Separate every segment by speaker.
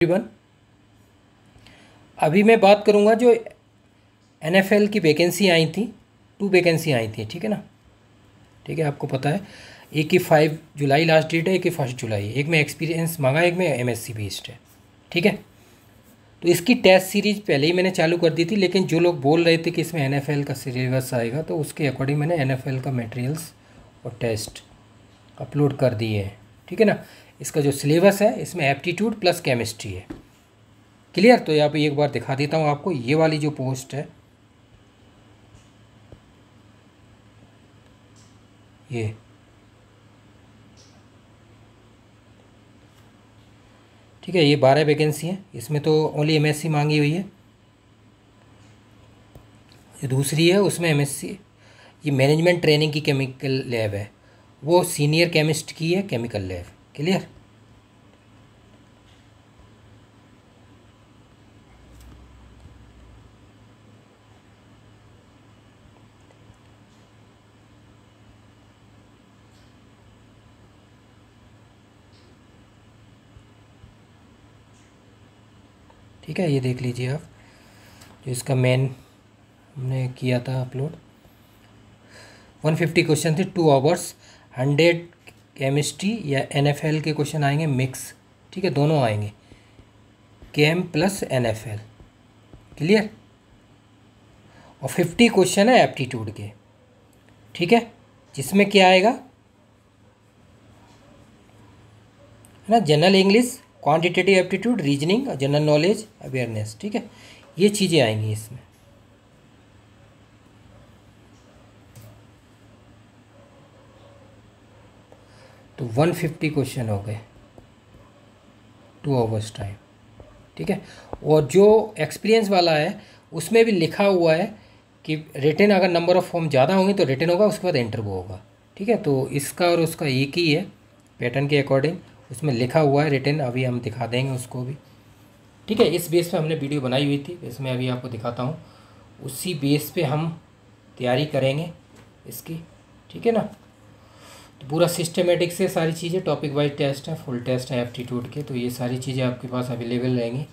Speaker 1: Everyone, अभी मैं बात करूंगा जो एनएफएल की वैकेंसी आई थी। 2 वैकेंसी आई थी, ठीक है ना। ठीक है, आपको पता है एक की 5 जुलाई लास्ट डेट है, एक की 1 जुलाई। एक में एक्सपीरियंस मांगा, एक में एमएससी बेस्ड है, ठीक है। तो इसकी टेस्ट सीरीज पहले ही मैंने चालू कर दी थी, लेकिन जो लोग बोल रहे थे कि इसमें एनएफएल का सिलेबस आएगा, तो उसके अकॉर्डिंग मैंने एनएफएल का मटेरियल्स और टेस्ट अपलोड कर दिए हैं, ठीक है ना। इसका जो सिलेबस है इसमें एप्टीट्यूड प्लस केमिस्ट्री है। क्लियर। तो यहाँ पे एक बार दिखा देता हूँ आपको, ये वाली जो पोस्ट है ये, ठीक है। ये 12 वैकेंसी हैं, इसमें तो ओनली एमएससी मांगी हुई है। ये दूसरी है, उसमें एमएससी, ये मैनेजमेंट ट्रेनिंग की केमिकल लैब है, वो सीनियर केमिस्ट की है केमिकल लैब। क्लियर। ठीक है, ये देख लीजिए आप, जो इसका मेन हमने किया था अपलोड। 150 क्वेश्चन थे, 2 आवर्स। 100 केमिस्ट्री या एनएफएल के क्वेश्चन आएंगे मिक्स, ठीक है, दोनों आएंगे, केम प्लस एनएफएल। क्लियर। और 50 क्वेश्चन है एप्टीट्यूड के, ठीक है, जिसमें क्या आएगा, है ना, general English, quantitative aptitude, reasoning, general knowledge, awareness, ठीक है, ये चीज़ें आएंगी इसमें। तो 150 क्वेश्चन हो गए, 2 आवर्स टाइम, ठीक है। और जो एक्सपीरियंस वाला है उसमें भी लिखा हुआ है कि रिटन अगर नंबर ऑफ फॉर्म ज़्यादा होंगे तो रिटन होगा, उसके बाद इंटरव्यू होगा, ठीक है। तो इसका और उसका एक ही है पैटर्न के अकॉर्डिंग, उसमें लिखा हुआ है रिटन, अभी हम दिखा देंगे उसको भी, ठीक है। इस बेस पे हमने वीडियो बनाई हुई थी, इसमें अभी आपको दिखाता हूँ, उसी बेस पे हम तैयारी करेंगे इसकी, ठीक है ना। तो पूरा सिस्टमेटिक से सारी चीज़ें, टॉपिक वाइज टेस्ट है, फुल टेस्ट है एप्टीट्यूड के, तो ये सारी चीज़ें आपके पास अवेलेबल रहेंगी।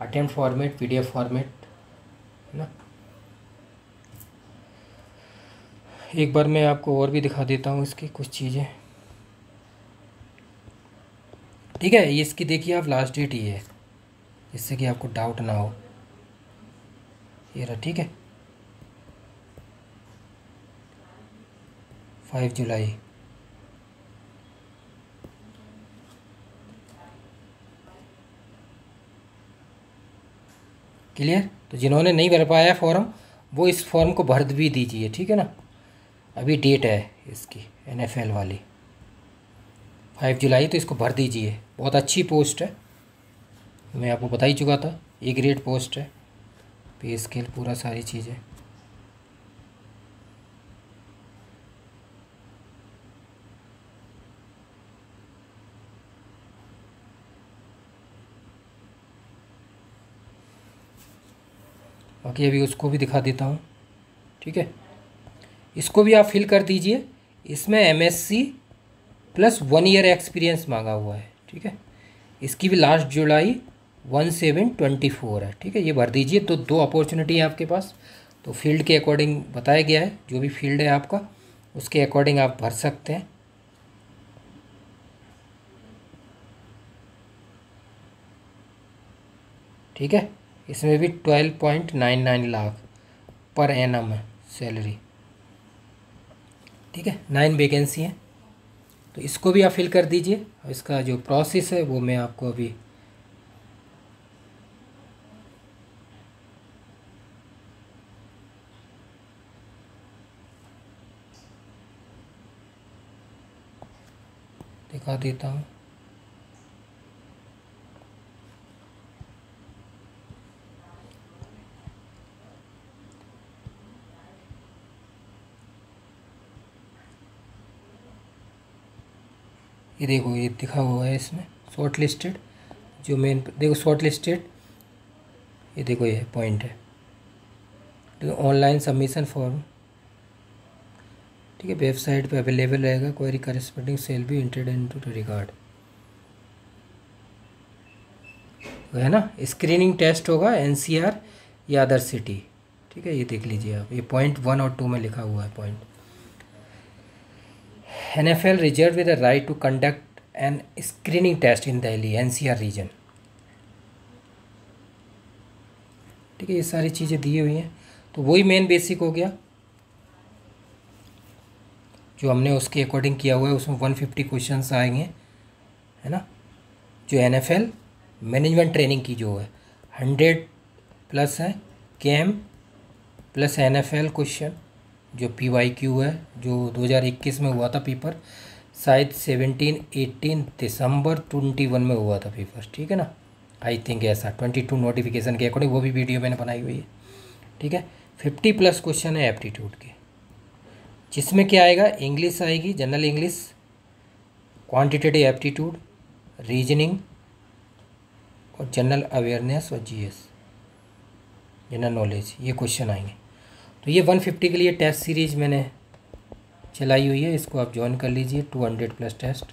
Speaker 1: अटेम्प्ट फॉर्मेट, पीडीएफ फॉर्मेट, है ना। एक बार मैं आपको और भी दिखा देता हूँ इसकी कुछ चीज़ें, ठीक है। ये इसकी देखिए आप, लास्ट डेट ये है, जिससे कि आपको डाउट ना हो। ये रहा, ठीक है, 5 जुलाई। क्लियर। तो जिन्होंने नहीं भर पाया फॉर्म, वो इस फॉर्म को भर भी दीजिए, ठीक है ना। अभी डेट है इसकी एनएफएल वाली 5 जुलाई, तो इसको भर दीजिए। बहुत अच्छी पोस्ट है, मैं आपको बता ही चुका था, ए ग्रेड पोस्ट है, पे स्केल पूरा सारी चीज़ें। बाकी अभी उसको भी दिखा देता हूँ, ठीक है। इसको भी आप फिल कर दीजिए, इसमें एमएससी प्लस 1 ईयर एक्सपीरियंस मांगा हुआ है, ठीक है। इसकी भी लास्ट जुलाई 17/24 है, ठीक है, ये भर दीजिए। तो 2 अपॉर्चुनिटी है आपके पास, तो फील्ड के अकॉर्डिंग बताया गया है, जो भी फील्ड है आपका उसके अकॉर्डिंग आप भर सकते हैं। ठीक है, इसमें भी 12.99 लाख पर एनम है सैलरी, ठीक है। 9 वैकेंसी हैं, तो इसको भी आप फिल कर दीजिए। इसका जो प्रोसेस है वो मैं आपको अभी दिखा देता हूँ। ये देखो, ये दिखा हुआ है इसमें शॉर्ट लिस्टेड, जो मेन देखो शॉर्ट लिस्टेड, ये देखो ये पॉइंट है, तो ऑनलाइन सबमिशन फॉर्म, ठीक है, वेबसाइट पे अवेलेबल रहेगा। Query corresponding cell be entered into regard, है ना, स्क्रीनिंग टेस्ट होगा एनसीआर या अदर सिटी। ठीक है, ये देख लीजिए आप, ये पॉइंट 1 और 2 में लिखा हुआ है point. NFL reserve with the right to conduct an screening test in Delhi NCR region. ठीक है, ये सारी चीज़ें दी हुई हैं। तो वही मेन बेसिक हो गया जो हमने उसके अकॉर्डिंग किया हुआ है। उसमें 150 क्वेश्चंस आएंगे, है ना। जो NFL मैनेजमेंट ट्रेनिंग की जो है 100 प्लस है, कैम प्लस NFL क्वेश्चन जो PYQ है, जो 2021 में हुआ था पेपर, शायद 17-18 दिसंबर 21 में हुआ था पेपर। ठीक है ना, आई थिंक ऐसा 22 नोटिफिकेशन के अकॉर्डिंग, वो भी वीडियो मैंने बनाई हुई है। ठीक है, 50 प्लस क्वेश्चन है एप्टीट्यूड के, जिसमें क्या आएगा, इंग्लिश आएगी, general English, quantitative aptitude, reasoning और जनरल अवेयरनेस और GS जनरल नॉलेज, ये क्वेश्चन आएंगे। तो ये 150 के लिए टेस्ट सीरीज़ मैंने चलाई हुई है, इसको आप ज्वाइन कर लीजिए। 200 प्लस टेस्ट,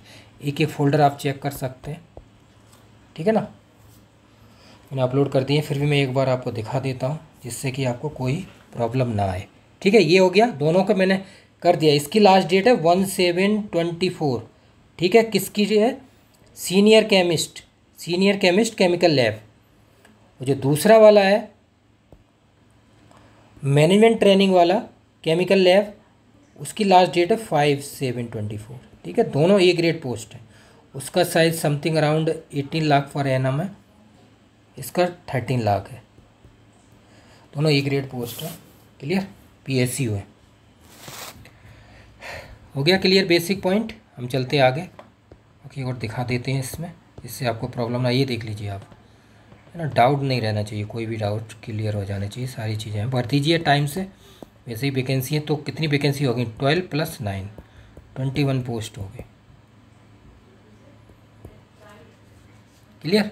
Speaker 1: एक एक फ़ोल्डर आप चेक कर सकते हैं। ठीक है ना, मैंने अपलोड कर दिए, फिर भी मैं एक बार आपको दिखा देता हूँ जिससे कि आपको कोई प्रॉब्लम ना आए। ठीक है, ये हो गया, दोनों का मैंने कर दिया। इसकी लास्ट डेट है 17/24। ठीक है, किसकी है, सीनियर केमिस्ट केमिकल लैब। जो दूसरा वाला है मैनेजमेंट ट्रेनिंग वाला केमिकल लैब, उसकी लास्ट डेट है 5/7/24। ठीक है, दोनों ए ग्रेड पोस्ट है। उसका size something around 18 lakh per annum है, इसका 13 लाख है। दोनों ए ग्रेड पोस्ट है। क्लियर, PSU है। हो गया क्लियर बेसिक पॉइंट। हम चलते हैं आगे, ओके, और दिखा देते हैं इसमें, इससे आपको प्रॉब्लम ना, ये देख लीजिए आप, है ना, डाउट नहीं रहना चाहिए, कोई भी डाउट क्लियर हो जाना चाहिए। सारी चीज़ें हैं, भर दीजिए टाइम से। वैसे ही वैकेंसी है तो कितनी वैकेंसी होगी, 12 + 9 21 पोस्ट हो गई। क्लियर,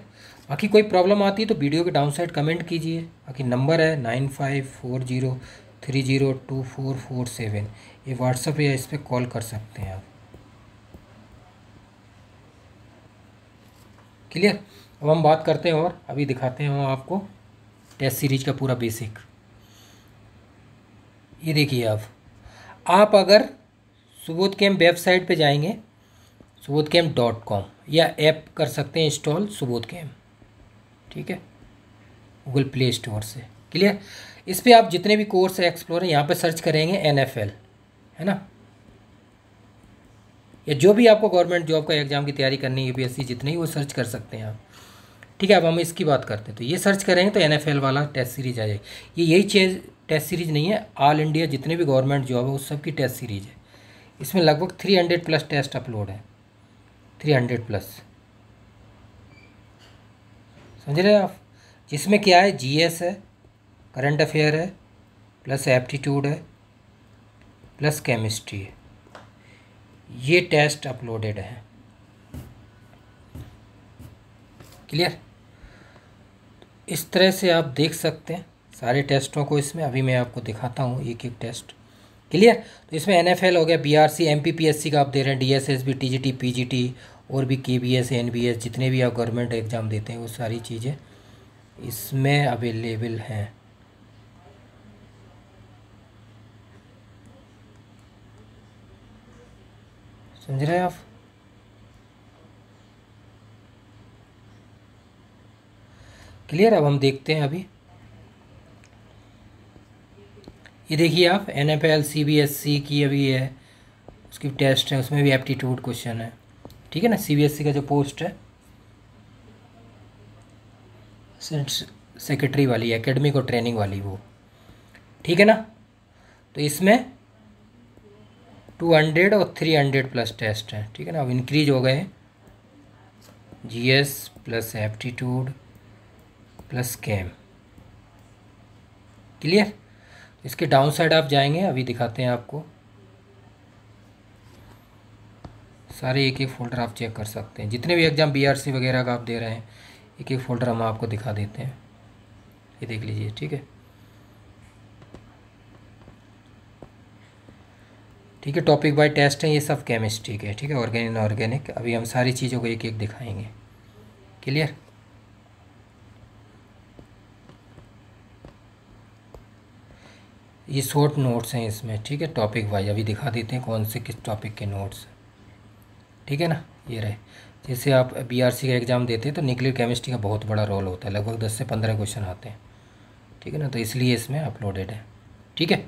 Speaker 1: बाकी कोई प्रॉब्लम आती है तो वीडियो के डाउन साइड कमेंट कीजिए। बाकी नंबर है 9540302447, ये व्हाट्सअप या इस पर कॉल कर सकते हैं आप। क्लियर, अब हम बात करते हैं और अभी दिखाते हैं हम आपको टेस्ट सीरीज का पूरा बेसिक। ये देखिए आप अगर सुबोध कैम्प वेबसाइट पे जाएंगे, subodhcamp.com, या ऐप कर सकते हैं इंस्टॉल सुबोध कैम्प। ठीक है, गूगल प्ले स्टोर से। क्लियर, इस पर आप जितने भी कोर्स है एक्सप्लोर है, यहाँ पे सर्च करेंगे NFL, है ना, या जो भी आपको गवर्नमेंट जॉब का एग्ज़ाम की तैयारी करनी है, UPSC जितनी, वो सर्च कर सकते हैं आप। ठीक है, अब हम इसकी बात करते हैं। तो ये सर्च करेंगे तो NFL वाला टेस्ट सीरीज आ जाएगी। ये यही चीज़ टेस्ट सीरीज नहीं है, ऑल इंडिया जितने भी गवर्नमेंट जॉब है उस सब की टेस्ट सीरीज है। इसमें लगभग 300 प्लस टेस्ट अपलोड है, 300 प्लस, समझ रहे हैं आप। जिसमें क्या है, GS है, करंट अफेयर है, प्लस एप्टीट्यूड है, प्लस केमिस्ट्री है। ये टेस्ट अपलोडेड है। क्लियर, इस तरह से आप देख सकते हैं सारे टेस्टों को इसमें। अभी मैं आपको दिखाता हूँ एक एक टेस्ट। क्लियर, तो इसमें NFL हो गया, BRC, MPPSC का आप दे रहे हैं, DSSB, TGT, PGT और भी KBS, NBS, जितने भी आप गवर्नमेंट एग्ज़ाम देते हैं वो सारी चीज़ें इसमें अवेलेबल हैं। समझ रहे हैं आप। क्लियर, अब हम देखते हैं अभी। ये देखिए आप, NFL CBSC की अभी है, उसकी टेस्ट है, उसमें भी एप्टीट्यूड क्वेश्चन है। ठीक है ना, CBSC का जो पोस्ट है सेक्रेटरी वाली, एकेडमिक और ट्रेनिंग वाली, वो। ठीक है ना, तो इसमें 200 और 300 प्लस टेस्ट है। ठीक है ना, अब इंक्रीज हो गए, GS प्लस एप्टीट्यूड प्लस कैम। क्लियर, इसके डाउन साइड आप जाएंगे, अभी दिखाते हैं आपको सारे एक एक फ़ोल्डर आप चेक कर सकते हैं। जितने भी एग्ज़ाम BRC वगैरह का आप दे रहे हैं, एक एक फ़ोल्डर हम आपको दिखा देते हैं, ये देख लीजिए। ठीक है, ठीक है, टॉपिक बाय टेस्ट है ये सब केमिस्ट्री के। ठीक है, ऑर्गेनिक, अभी हम सारी चीज़ों को एक एक दिखाएंगे। क्लियर, ये शॉर्ट नोट्स हैं इसमें, ठीक है, टॉपिक वाइज अभी दिखा देते हैं कौन से किस टॉपिक के नोट्स, ठीक है ना। ये रहे, जैसे आप बीआरसी का एग्ज़ाम देते हैं तो न्यूक्लियर केमिस्ट्री का बहुत बड़ा रोल होता है, लगभग 10 से 15 क्वेश्चन आते हैं, ठीक है ना, तो इसलिए इसमें अपलोडेड है, ठीक है।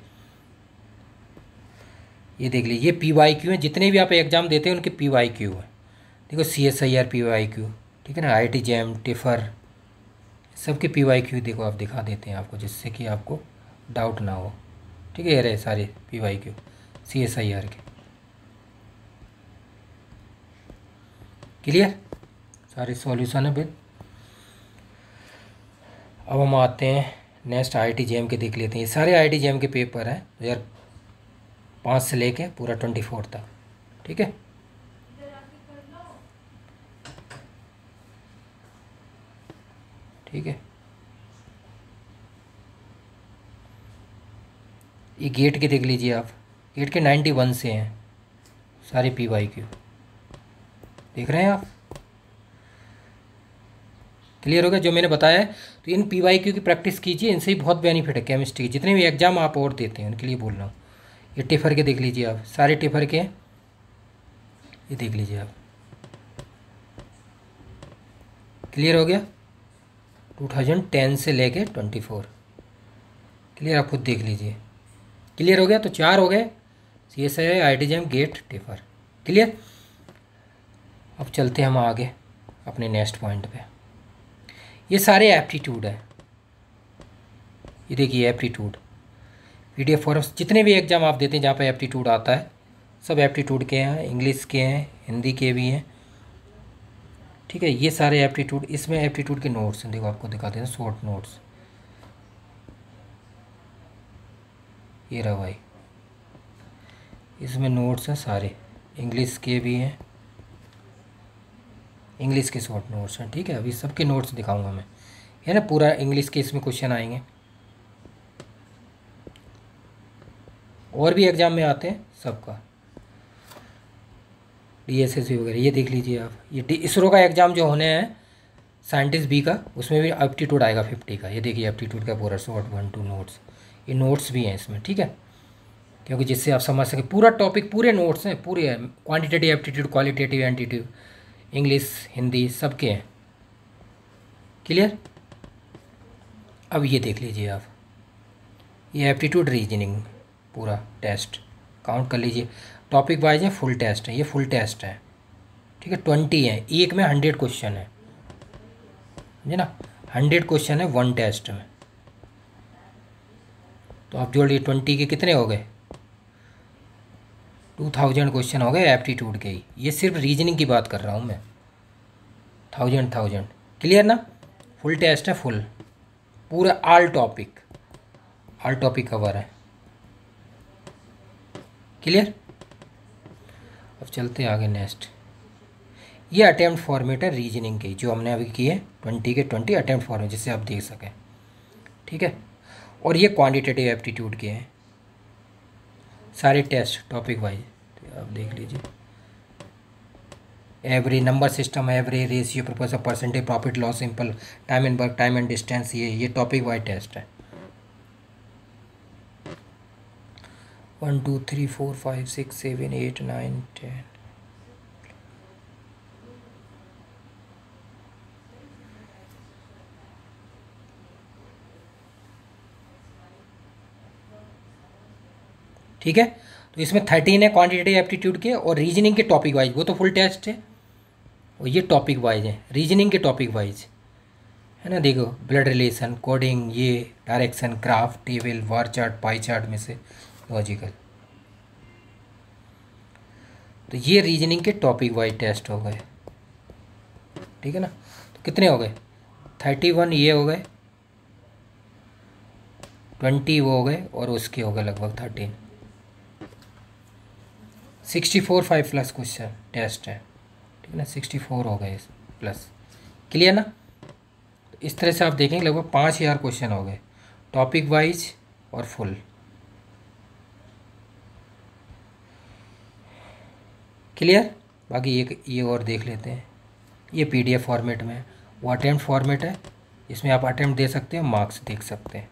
Speaker 1: ये देख लीजिए, ये PYQ है, जितने भी आप एग्ज़ाम देते हैं उनके PYQ है। देखो CSIR PYQ, ठीक है ना, IIT JAM टिफ़र सबके PYQ देखो, आप दिखा देते हैं आपको, जिससे कि आपको डाउट ना हो, ठीक है। ये रहे सारे PYQ CSIR के, क्लियर, सारे सॉल्यूशन है फिर। अब हम आते हैं नेक्स्ट IIT JAM के, देख लेते हैं। ये सारे IIT JAM के पेपर हैं 2005 से लेके पूरा 24 तक, ठीक है। ठीक है, ये गेट के देख लीजिए आप, गेट के 91 से हैं सारे PYQ, देख रहे हैं आप, क्लियर हो गया जो मैंने बताया है। तो इन PYQ की प्रैक्टिस कीजिए, इनसे ही बहुत बेनिफिट है केमिस्ट्री की, जितने भी एग्जाम आप और देते हैं उनके लिए बोल रहा हूँ। ये टिफ़र के देख लीजिए आप, सारे टिफ़र के ये देख लीजिए आप, क्लियर हो गया, 2010 से लेके 24, क्लियर, आप खुद देख लीजिए, क्लियर हो गया। तो 4 हो गए, CSIR IIT JAM GATE TIFR, clear. अब चलते हैं हम आगे अपने नेक्स्ट पॉइंट पे। ये सारे एप्टीट्यूड है, ये देखिए एप्टीट्यूड PDF फॉर्म्स, जितने भी एग्ज़ाम आप देते हैं जहाँ पे एप्टीट्यूड आता है सब एप्टीट्यूड के हैं, इंग्लिश के हैं, हिंदी के भी हैं, ठीक है। ये सारे एप्टीट्यूड, इसमें एप्टीट्यूड के नोट्स हैं, देखो आपको दिखाते हैं शॉर्ट नोट्स, ये रहा भाई, इसमें नोट्स हैं सारे, इंग्लिश के भी हैं, इंग्लिश के शॉर्ट नोट्स हैं, ठीक है। अभी सबके नोट्स दिखाऊंगा मैं, है ना, पूरा इंग्लिश के इसमें क्वेश्चन आएंगे, और भी एग्ज़ाम में आते हैं सबका, DSSC वगैरह। ये देख लीजिए आप, ये इसरो का एग्ज़ाम जो होने हैं साइंटिस्ट B का, उसमें भी एप्टीट्यूड आएगा 50 का। ये देखिए एप्टीट्यूड का पूरा शॉर्ट 1-2 नोट्स, ये नोट्स भी हैं इसमें, ठीक है, क्योंकि जिससे आप समझ सकें पूरा टॉपिक, पूरे नोट्स हैं, पूरे हैं, quantitative aptitude, qualitative aptitude, English Hindi सबके हैं, क्लियर। अब ये देख लीजिए आप, ये एप्टीट्यूड रीजनिंग पूरा टेस्ट काउंट कर लीजिए, टॉपिक वाइज है, फुल टेस्ट है, ये फुल टेस्ट है, ठीक है। 20 है, एक में 100 क्वेश्चन है, समझे ना, 100 क्वेश्चन है 1 टेस्ट में। तो आप जोड़िए 20 के कितने हो गए, 2000 क्वेश्चन हो गए एप्टीट्यूड के ही। ये सिर्फ रीजनिंग की बात कर रहा हूँ मैं, 1000, क्लियर ना। फुल टेस्ट है, फुल पूरा ऑल टॉपिक कवर है, क्लियर। अब चलते हैं आगे नेक्स्ट। ये अटेम्प्ट फॉर्मेट है रीजनिंग के, जो हमने अभी किए 20 के 20 अटेम्प्ट फॉर्मेट, जिससे आप देख सकें, ठीक है। और ये क्वांटिटेटिव एप्टीट्यूड के हैं सारे टेस्ट टॉपिक वाइज, तो आप देख लीजिए, every number system, every ratio, proportion, percentage, profit loss, simple, time and work, time and distance, ये टॉपिक वाइज टेस्ट है। 1 2 3 4 5 6 7 8 9 10, ठीक है। तो इसमें 13 है क्वांटिटेटिव एप्टीट्यूड के, और रीजनिंग के टॉपिक वाइज, वो तो फुल टेस्ट है, और ये टॉपिक वाइज है, रीजनिंग के टॉपिक वाइज, है ना। देखो ब्लड रिलेशन, कोडिंग, ये डायरेक्शन, ग्राफ, टेबल, वार चार्ट, पाई चार्ट में से लॉजिकल, तो ये रीजनिंग के टॉपिक वाइज टेस्ट हो गए, ठीक है ना। तो कितने हो गए, 31 ये हो गए, 20 वो हो गए, और उसके हो गए लगभग 13, 64 5+ क्वेश्चन टेस्ट है, ठीक है ना, 64 हो गए प्लस, क्लियर ना। तो इस तरह से आप देखेंगे लगभग 5000 क्वेश्चन हो गए टॉपिक वाइज और फुल, क्लियर। बाकी एक ये और देख लेते हैं, ये PDF फॉर्मेट में, वो अटेम्प्ट फॉर्मेट है, इसमें आप अटेम्प्ट दे सकते हैं, मार्क्स देख सकते हैं,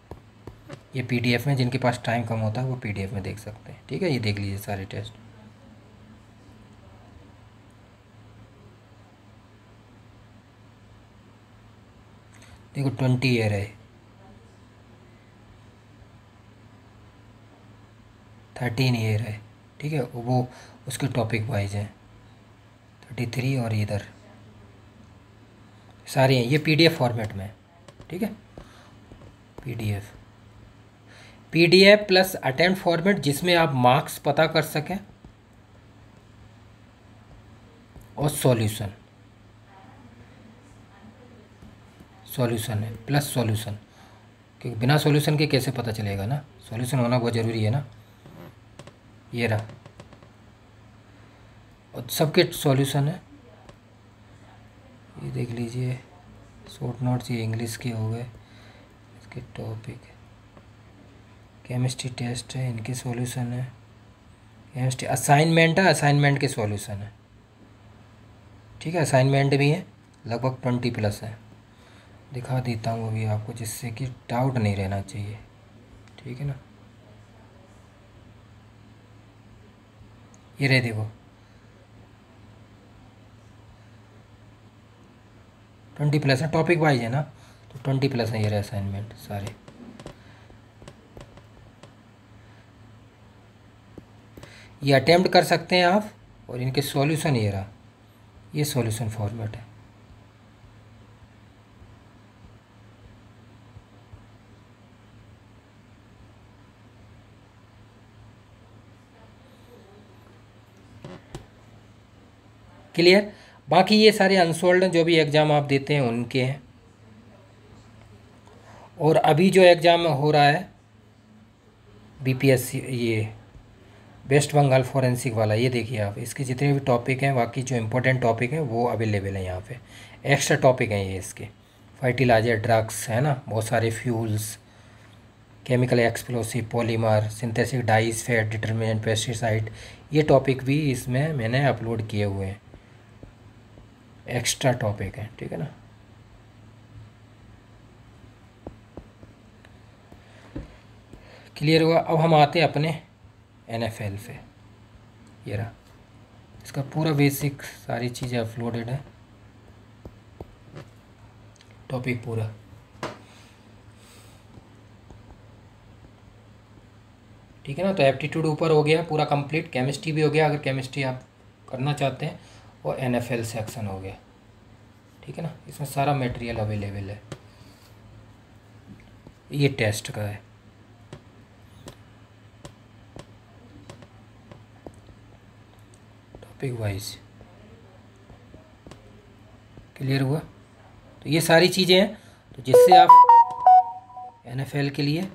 Speaker 1: ये पीडीएफ में, जिनके पास टाइम कम होता है वो पीडीएफ में देख सकते हैं। ठीक है, ये देख लीजिए सारे टेस्ट। देखो 20 ईयर है, 13 ईयर है। ठीक है, वो उसके टॉपिक वाइज है। 33 और इधर सारे हैं, ये पीडीएफ फॉर्मेट में है। ठीक है, PDF PDF plus attempt format, जिसमें आप मार्क्स पता कर सकें, और सॉल्यूशन है प्लस सॉल्यूशन, क्योंकि बिना सॉल्यूशन के कैसे पता चलेगा ना, सॉल्यूशन होना बहुत ज़रूरी है ना। ये रहा, और सबके सॉल्यूशन है, ये देख लीजिए। शॉर्ट नोट्स ये इंग्लिश के हो गए, इसके टॉपिक। केमिस्ट्री टेस्ट है, इनके सॉल्यूशन है। केमिस्ट्री असाइनमेंट है, असाइनमेंट के सॉल्यूशन है। ठीक है, असाइनमेंट भी है, लगभग 20 प्लस है। दिखा देता हूँ अभी आपको, जिससे कि डाउट नहीं रहना चाहिए। ठीक है ना, ये रहे देखो 20 प्लस है, टॉपिक वाइज है ना, तो 20 प्लस है। ये रहे असाइनमेंट सारे। ये अटेम्प्ट कर सकते हैं आप, और इनके सॉल्यूशन ये रहा, ये सॉल्यूशन फॉर्मेट है। क्लियर। बाकी ये सारे अनसोल्ड जो भी एग्ज़ाम आप देते हैं उनके हैं। और अभी जो एग्ज़ाम हो रहा है बीपीएससी, ये वेस्ट बंगाल फॉरेंसिक वाला, ये देखिए आप, इसके जितने भी टॉपिक हैं, बाकी जो इम्पोर्टेंट टॉपिक हैं वो अवेलेबल हैं यहाँ पे। एक्स्ट्रा टॉपिक हैं ये इसके, फर्टिलाइजर, ड्रग्स है ना, बहुत सारे fuels, chemical explosive, polymer, synthetic dies, fat determinant, pesticide, ये टॉपिक भी इसमें मैंने अपलोड किए हुए हैं, एक्स्ट्रा टॉपिक है। ठीक है ना, क्लियर हुआ। अब हम आते हैं अपने एनएफएल पे। ये रहा, इसका पूरा बेसिक सारी चीज़ें अपलोडेड है, टॉपिक पूरा। ठीक है ना, तो एप्टीट्यूड ऊपर हो गया पूरा कंप्लीट, केमिस्ट्री भी हो गया अगर केमिस्ट्री आप करना चाहते हैं, और एनएफएल सेक्शन हो गया। ठीक है ना, इसमें सारा मटेरियल अवेलेबल है। ये टेस्ट का है। टॉपिक वाइज क्लियर हुआ। तो ये सारी चीज़ें हैं, तो जिससे आप एनएफएल के लिए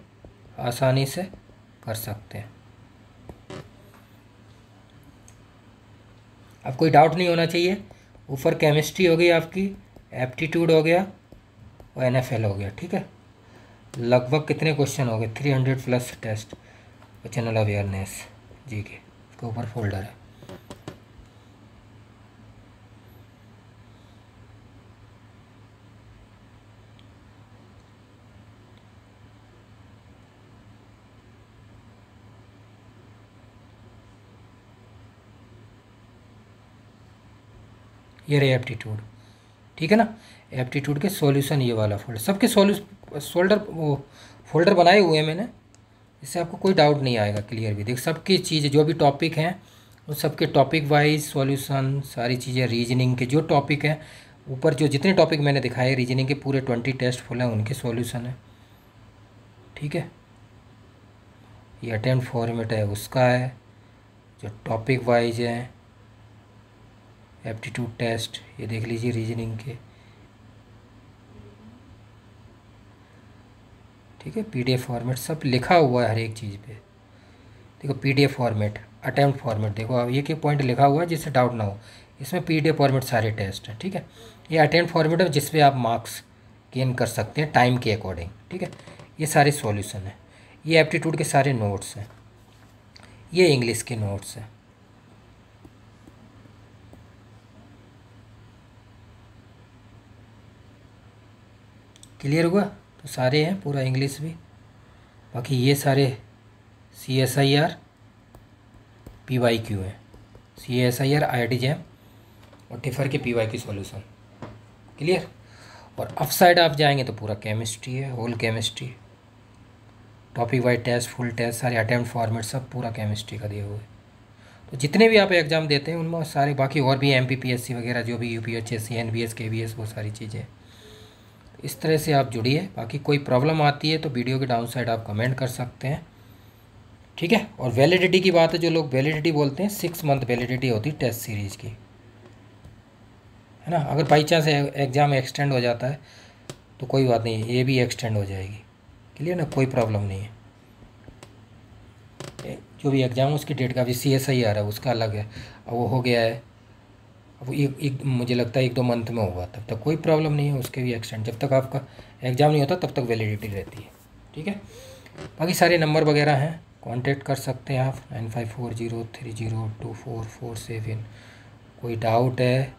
Speaker 1: आसानी से कर सकते हैं। अब कोई डाउट नहीं होना चाहिए। ऊपर केमिस्ट्री हो गई आपकी, एप्टीट्यूड हो गया, और एनएफएल हो गया। ठीक है, लगभग कितने क्वेश्चन हो गए, 300 प्लस टेस्ट, और जनरल अवेयरनेस जी के, इसके ऊपर फोल्डर है। ये रहे एप्टीट्यूड। ठीक है ना, एप्टीट्यूड के सॉल्यूशन, ये वाला फोल्डर, सबके फोल्डर बनाए हुए हैं मैंने, इससे आपको कोई डाउट नहीं आएगा। क्लियर भी देख, सबकी चीज़ें जो भी टॉपिक हैं उन सबके टॉपिक वाइज सॉल्यूशन, सारी चीज़ें, रीजनिंग के जो टॉपिक हैं, ऊपर जो जितने टॉपिक मैंने दिखाए रीजनिंग के, पूरे 20 टेस्ट फुल हैं, उनके सॉल्यूशन है। ठीक है, ये अटेम्प्ट फॉर्मेट है उसका है, जो टॉपिक वाइज है, एप्टीट्यूड टेस्ट, ये देख लीजिए रीजनिंग के। ठीक है, पीडीएफ फॉर्मेट सब लिखा हुआ है हर एक चीज़ पे। देखो पीडीएफ फॉर्मेट, अटेम्प्ट फॉर्मेट, देखो अब ये पॉइंट लिखा हुआ है जिससे डाउट ना हो। इसमें पीडीएफ फॉर्मेट सारे टेस्ट हैं। ठीक है, ये अटेम्प्ट फॉर्मेट है जिस पे आप मार्क्स गेन कर सकते हैं टाइम के अकॉर्डिंग। ठीक है, ये सारे सॉल्यूशन हैं। ये एप्टीट्यूड के सारे नोट्स हैं, ये इंग्लिश के नोट्स हैं। क्लियर हुआ। तो सारे हैं, पूरा इंग्लिश भी, बाकी ये सारे CSIR PYQ हैं, CSIR IIT JAM और टिफर के PYQ सॉल्यूशन। क्लियर। और अप साइड आप जाएंगे तो पूरा केमिस्ट्री है, whole chemistry, topic wise test, full test, सारे अटेम्प्ट फॉर्मेट सब पूरा केमिस्ट्री का दिए हुए। तो जितने भी आप एग्ज़ाम देते हैं उनमें सारे, बाकी और भी MPPSC वगैरह जो भी UPHSC NBS KBS वो सारी चीज़ें। इस तरह से आप जुड़िए। बाकी कोई प्रॉब्लम आती है तो वीडियो के डाउन साइड आप कमेंट कर सकते हैं, ठीक है। और वैलिडिटी की बात है, जो लोग वैलिडिटी बोलते हैं, 6 मंथ वैलिडिटी होती है टेस्ट सीरीज़ की, है ना। अगर बाई चांस एग्ज़ाम एक्सटेंड हो जाता है तो कोई बात नहीं, ये भी एक्सटेंड हो जाएगी। क्लियर ना, कोई प्रॉब्लम नहीं है। जो भी एग्ज़ाम उसकी डेट का, अभी CSIR है उसका अलग है, अब वो हो गया है, अब एक मुझे लगता है 1-2 मंथ में होगा, तब तक कोई प्रॉब्लम नहीं है, उसके भी एक्सटेंड, जब तक आपका एग्ज़ाम नहीं होता तब तक वैलिडिटी रहती है, ठीक है। बाकी सारे नंबर वगैरह हैं, कांटेक्ट कर सकते हैं आप 9540302447। कोई डाउट है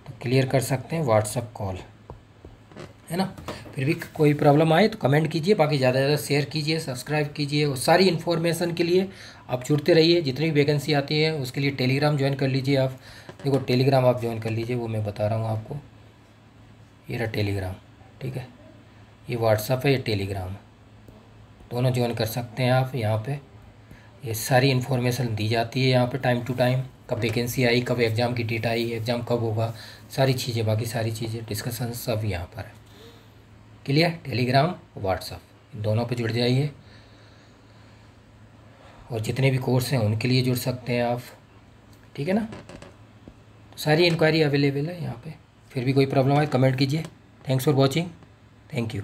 Speaker 1: तो क्लियर कर सकते हैं, व्हाट्सअप कॉल, है ना। फिर भी कोई प्रॉब्लम आए तो कमेंट कीजिए, बाकी ज़्यादा से ज़्यादा शेयर कीजिए, सब्सक्राइब कीजिए। और सारी इन्फॉर्मेशन के लिए आप जुड़ते रहिए, जितनी भी वैकेंसी आती है उसके लिए टेलीग्राम ज्वाइन कर लीजिए आप। देखो टेलीग्राम आप ज्वाइन कर लीजिए, वो मैं बता रहा हूँ आपको, ये रहा टेलीग्राम, ठीक है। ये व्हाट्सअप है, ये टेलीग्राम है, दोनों ज्वाइन कर सकते हैं आप। यहाँ पे ये सारी इन्फॉर्मेशन दी जाती है यहाँ पे टाइम टू टाइम, कब वैकेंसी आई, कब एग्ज़ाम की डेट आई, एग्ज़ाम कब होगा, सारी चीज़ें, बाकी सारी चीज़ें डिस्कशन सब यहाँ पर है। क्लियर। टेलीग्राम, व्हाट्सअप, दोनों पे जुड़ जाइए। और जितने भी कोर्स हैं उनके लिए जुड़ सकते हैं आप, ठीक है ना। सारी इंक्वायरी अवेलेबल है यहाँ पे। फिर भी कोई प्रॉब्लम आए कमेंट कीजिए। Thanks for watching, thank you.